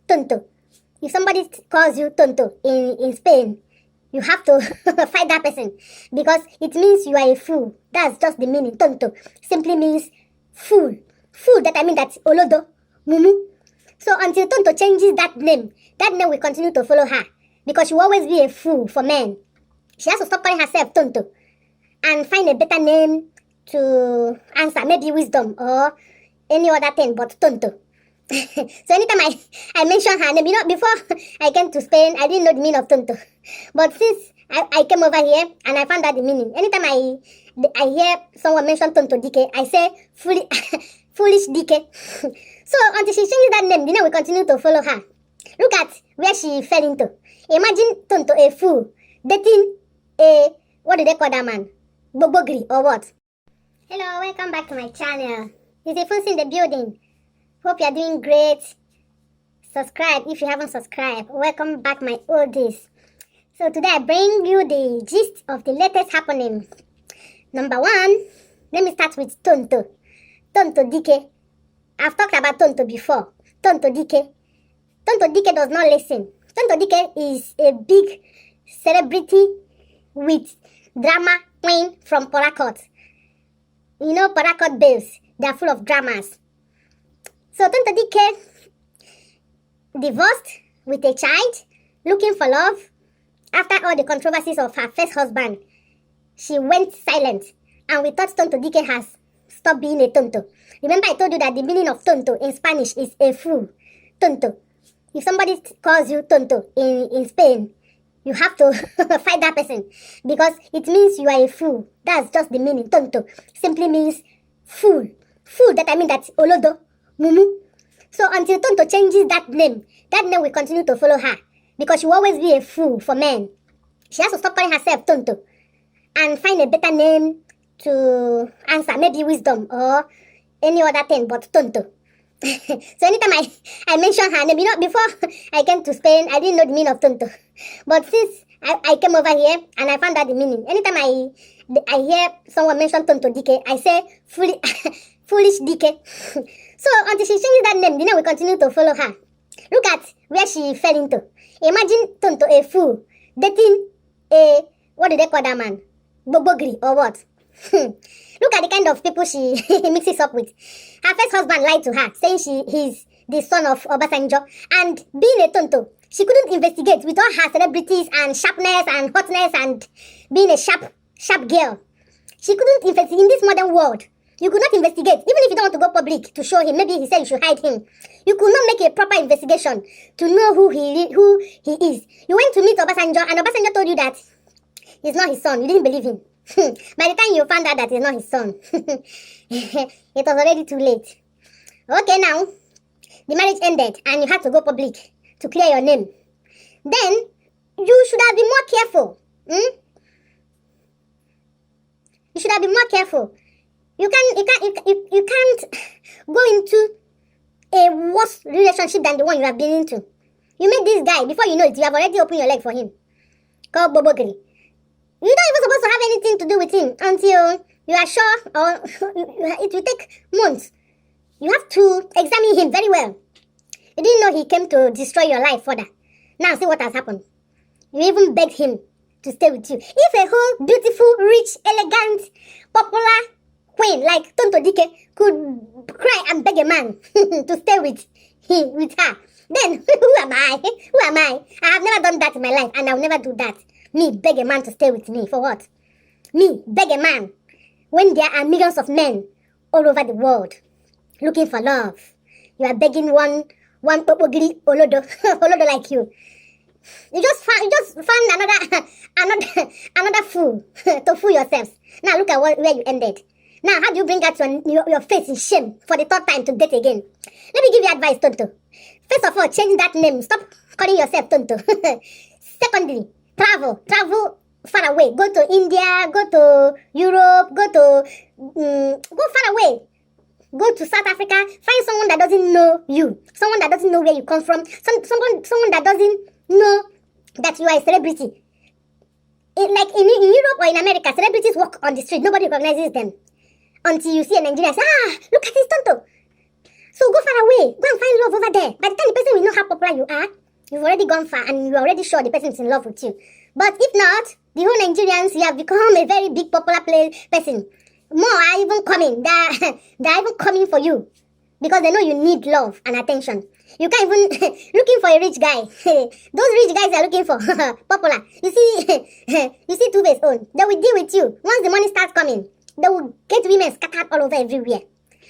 Tonto. If somebody calls you Tonto in Spain, you have to fight that person because it means you are a fool. That's just the meaning. Tonto simply means fool. Fool, that I mean that's Olodo, Mumu. So until Tonto changes that name will continue to follow her because she will always be a fool for men. She has to stop calling herself Tonto and find a better name to answer, maybe wisdom or any other thing but Tonto. So anytime I mention her name, before I came to Spain, I didn't know the meaning of Tonto. But since I came over here and I found out the meaning, anytime I hear someone mention Tonto Dike, I say foolish Dike. So until she changes that name, the name will continue to follow her. Look at where she fell into. Imagine Tonto, a fool, dating a, what do they call that man? Bobogri or what? Hello, welcome back to my channel. It's a fool in the building. Hope you are doing great. Subscribe if you haven't subscribed. Welcome back, my oldies. So today I bring you the gist of the latest happening. Number one, let me start with Tonto. Tonto Dike. I've talked about Tonto before. Tonto Dike. Tonto Dike does not listen. Tonto Dike is a big celebrity with drama queen from Porakot. You know Porakot babes. They are full of dramas. So Tonto Dike divorced with a child, looking for love. After all the controversies of her first husband, she went silent, and we thought Tonto Dike has stopped being a tonto. Remember I told you that the meaning of tonto in Spanish is a fool. Tonto. If somebody calls you tonto in Spain, you have to fight that person because it means you are a fool. That's just the meaning. Tonto simply means fool. Fool, that I mean that's Olodo, Mumu. So until Tonto changes that name will continue to follow her because she will always be a fool for men. She has to stop calling herself Tonto and find a better name to answer, maybe wisdom or any other thing but Tonto. So anytime I mention her name, before I came to Spain, I didn't know the meaning of Tonto. But since I came over here and I found out the meaning, anytime I hear someone mention Tonto Dike, I say foolish Dike. So until she changes that name will continue to follow her. Look at where she fell into. Imagine Tonto, a fool, dating a, what do they call that man? Bobogri or what? Look at the kind of people she mixes up with. Her first husband lied to her, saying he's the son of Obasanjo. And being a Tonto, she couldn't investigate with all her celebrities and sharpness and hotness and being a sharp girl. She couldn't investigate in this modern world. You could not investigate, even if you don't want to go public to show him. Maybe he said you should hide him. You could not make a proper investigation to know who he is. You went to meet Obasanjo and Obasanjo told you that he's not his son. You didn't believe him. By the time you found out that he's not his son, it was already too late. Okay, now, the marriage ended and you had to go public to clear your name. Then, you should have been more careful. You should have been more careful. You can't go into a worse relationship than the one you have been into. You met this guy, before you know it, you have already opened your leg for him. Called Bobogri. You're not even supposed to have anything to do with him until you are sure, or it will take months. You have to examine him very well. You didn't know he came to destroy your life further. Now see what has happened. You even begged him to stay with you. If a whole beautiful, rich, elegant, popular queen like Tonto Dike could cry and beg a man to stay with her, then who am I? Who am I? I have never done that in my life and I'll never do that. Me beg a man to stay with me, for what? Me beg a man when there are millions of men all over the world looking for love. You are begging one Popogiri Olodo like you. You just found another fool to fool yourselves. Now look at where you ended. Now how do you bring out your face in shame for the third time to date again? Let me give you advice, Tonto. First of all, change that name. Stop calling yourself Tonto. Secondly, travel far away. Go to India, go to Europe, go far away. Go to South Africa. Find someone that doesn't know you. Someone that doesn't know where you come from. Someone that doesn't know that you are a celebrity. Like in Europe or in America, celebrities walk on the street. Nobody recognizes them. Until you see a Nigerian say, look at this Tonto. So go far away. Go and find love over there. By the time the person will know how popular popular you are, you've already gone far and you're already sure the person is in love with you. But if not, the whole Nigerians, you have become a very big popular person. More are even coming. They're even coming for you because they know you need love and attention. You can't even looking for a rich guy. Those rich guys are looking for popular. You see Tuface own. They will deal with you. Once the money starts coming, they will get women scattered all over everywhere.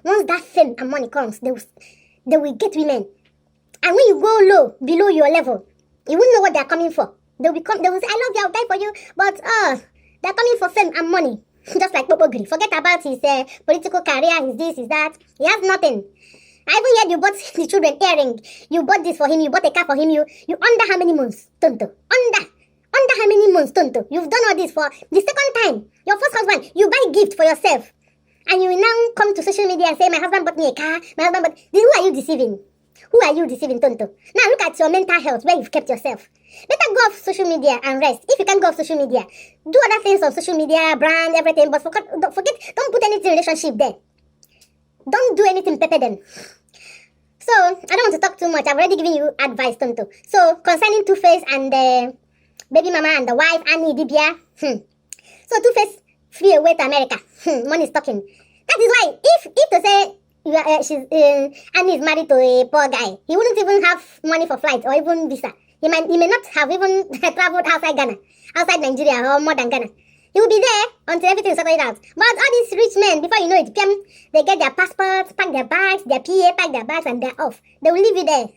Once that fame and money comes, they will get women. And when you go low, below your level, you won't know what they're coming for. They will say, I love you, I'll die for you. But they're coming for fame and money. Just like Popo Gri. Forget about his political career, his this, his that. He has nothing. I even heard you bought the children earring. You bought this for him, you bought a car for him. You under how many months, Tonto? Under how many months, Tonto? You've done all this for the second time. Your first husband, you buy gift for yourself. And you will now come to social media and say, my husband bought me a car, my husband bought... Who are you deceiving? Who are you deceiving, Tonto? Now look at your mental health, where you've kept yourself. Better go off social media and rest. If you can't go off social media, do other things on social media, brand, everything, but don't put anything in relationship there. Don't do anything pepper them. So, I don't want to talk too much. I've already given you advice, Tonto. So, concerning Tuface and the baby mama and the wife, Idibia. So, Tuface flew away to America. Money is talking. That is why, if to say Annie is married to a poor guy, he wouldn't even have money for flight or even visa. He may not have even traveled outside Ghana, outside Nigeria or more than Ghana. He will be there until everything is sorted out. But all these rich men, before you know it, they get their passports, pack their bags, their PA, pack their bags, and they're off. They will leave you there.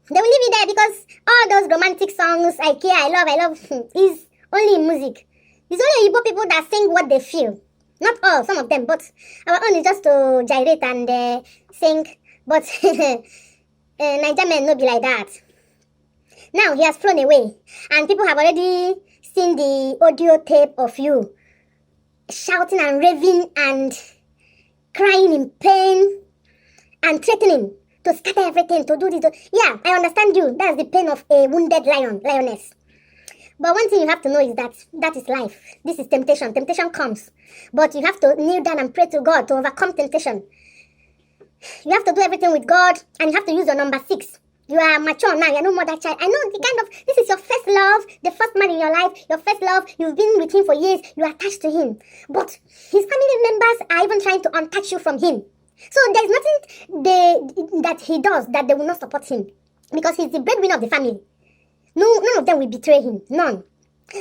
They will leave you there because all those romantic songs, I care, I love, is only in music. It's only Igbo people that sing what they feel. Not all, some of them, but our own is just to gyrate and sing. But Niger men no be like that. Now he has flown away, and people have already seen the audio tape of you shouting and raving and crying in pain and threatening to scatter everything, to do this. Yeah, I understand you. That's the pain of a wounded lioness. But one thing you have to know is that is life. This is temptation. Temptation comes. But you have to kneel down and pray to God to overcome temptation. You have to do everything with God, and you have to use your number 6. You are mature now, you're no more that child. I know this is your first love, the first man in your life, your first love. You've been with him for years, you're attached to him. But his family members are even trying to untouch you from him. So there's nothing that he does that they will not support him. Because he's the breadwinner of the family. No, none of them will betray him. None.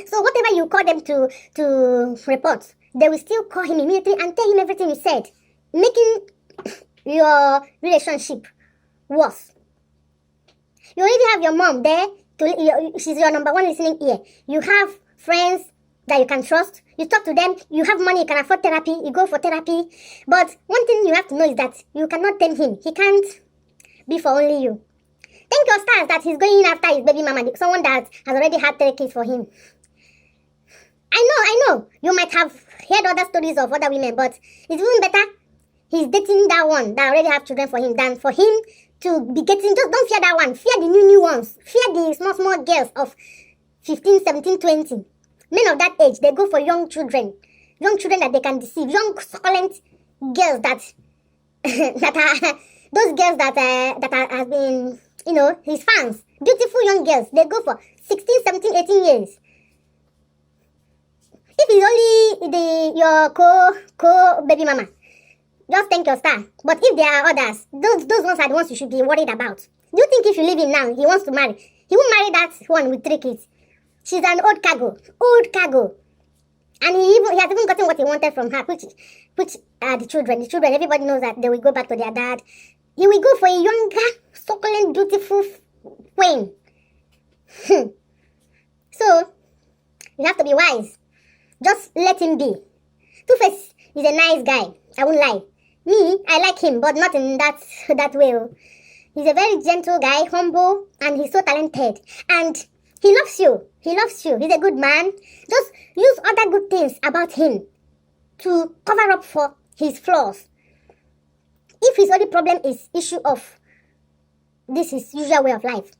So whatever you call them to report, they will still call him immediately and tell him everything you said, making your relationship worse. You already have your mom there. She's your number 1 listening ear. You have friends that you can trust. You talk to them. You have money. You can afford therapy. You go for therapy. But one thing you have to know is that you cannot tame him. He can't be for only you. Thank your stars that he's going after his baby mama, someone that has already had 3 kids for him. I know. You might have heard other stories of other women, but it's even better he's dating that one that already have children for him than for him to be getting. Just don't fear that one. Fear the new ones. Fear the small girls of 15, 17, 20. Men of that age, they go for young children that they can deceive. Young, succulent girls that are those girls that have been, his fans. Beautiful young girls. They go for 16, 17, 18 years. If it's only your co-baby mama, just thank your star. But if there are others, those ones are the ones you should be worried about. Do you think if you leave him now, he wants to marry? He won't marry that one with 3 kids. She's an old cargo. And he has even gotten what he wanted from her, which are the children. The children, everybody knows that they will go back to their dad. He will go for a younger, succulent, beautiful queen. So, you have to be wise. Just let him be. Tuface is a nice guy. I won't lie. Me, I like him, but not in that way. He's a very gentle guy, humble, and he's so talented. And he loves you. He's a good man. Just use other good things about him to cover up for his flaws. If his only problem is issue of this is usual way of life,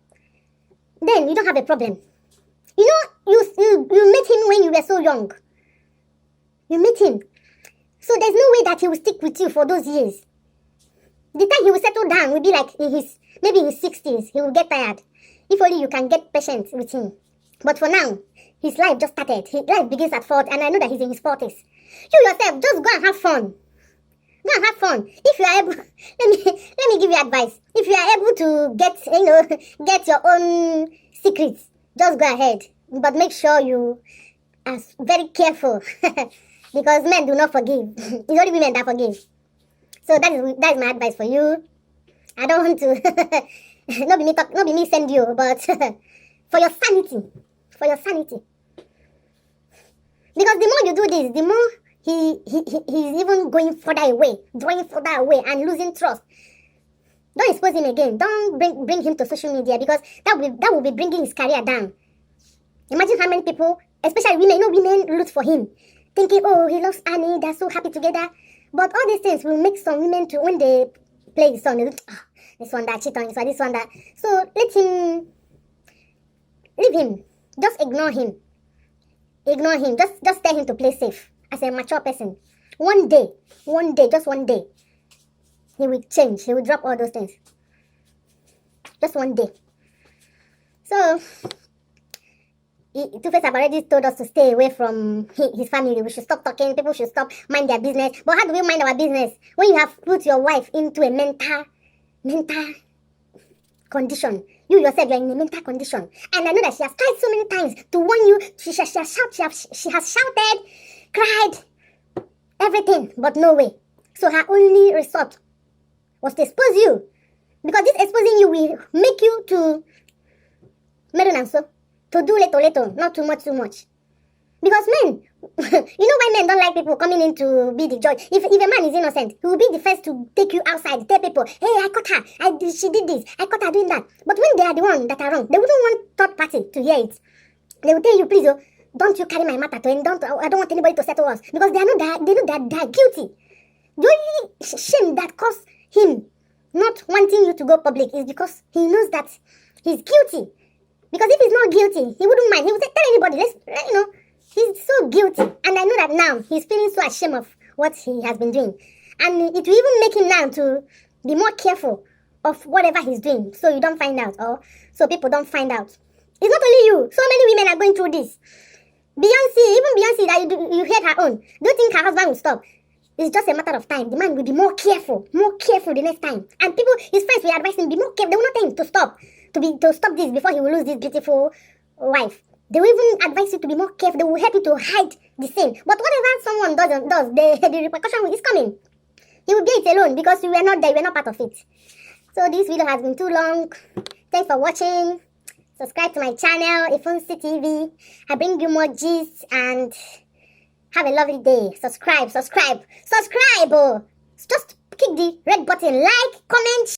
then you don't have a problem. You met him when you were so young. You met him. So there's no way that he will stick with you for those years. The time he will settle down will be like in his Maybe in his 60s, he will get tired. If only you can get patient with him. But for now, his life just started. His life begins at 40, and I know that he's in his 40s. You yourself, just go and have fun. Go and have fun. If you are able, let me give you advice. If you are able to get your own secrets, just go ahead. But make sure you are very careful. Because men do not forgive. It's only women that forgive. So that is my advice for you. I don't want to not be me send you, but for your sanity. For your sanity. Because the more you do this, the more he's even going further away, drawing further away and losing trust. Don't expose him again. Don't bring him to social media, because that will be bringing his career down. Imagine how many people, especially women, women root for him, thinking, oh, he loves Annie, they're so happy together. But all these things will make some women to, when they play the song, they look, this one that cheat on this one that. So leave him. Just ignore him. Ignore him. Just tell him to play safe as a mature person. One day, just one day, he will change. He will drop all those things. Just one day. So, Tuface have already told us to stay away from his family. We should stop talking. People should stop mind their business. But how do we mind our business when you have put your wife into a mental condition? You yourself, you're in a mental condition. And I know that she has tried so many times to warn you. She has shouted, cried, everything, but no way. So her only resort was to expose you. Because this exposing you will make you to to do little, not too much. Because men, you know why men don't like people coming in to be the judge? If a man is innocent, he will be the first to take you outside, tell people, hey, I caught her, she did this, I caught her doing that. But when they are the ones that are wrong, they wouldn't want third party to hear it. They will tell you, please, don't you carry my matter to him, I don't want anybody to settle us. Because they know that they are guilty. The only shame that caused him not wanting you to go public is because he knows that he's guilty. Because if he's not guilty, he wouldn't mind. He would say, tell anybody, he's so guilty. And I know that now he's feeling so ashamed of what he has been doing. And it will even make him now to be more careful of whatever he's doing, so you don't find out, or so people don't find out. It's not only you. So many women are going through this. Beyonce, that you heard her own. Do you think her husband will stop? It's just a matter of time. The man will be more careful the next time. And people, his friends will advise him, be more careful. They will not tell him to stop. To stop this before he will lose this beautiful wife. They will even advise you to be more careful. They will help you to hide the sin. But whatever someone does, the repercussion is coming. You will bear it alone because you were not there, you were not part of it. So this video has been too long. Thanks for watching. Subscribe to my channel, Ifunsi TV. I bring you more gist, and have a lovely day. Subscribe. Oh. Just click the red button, like, comment,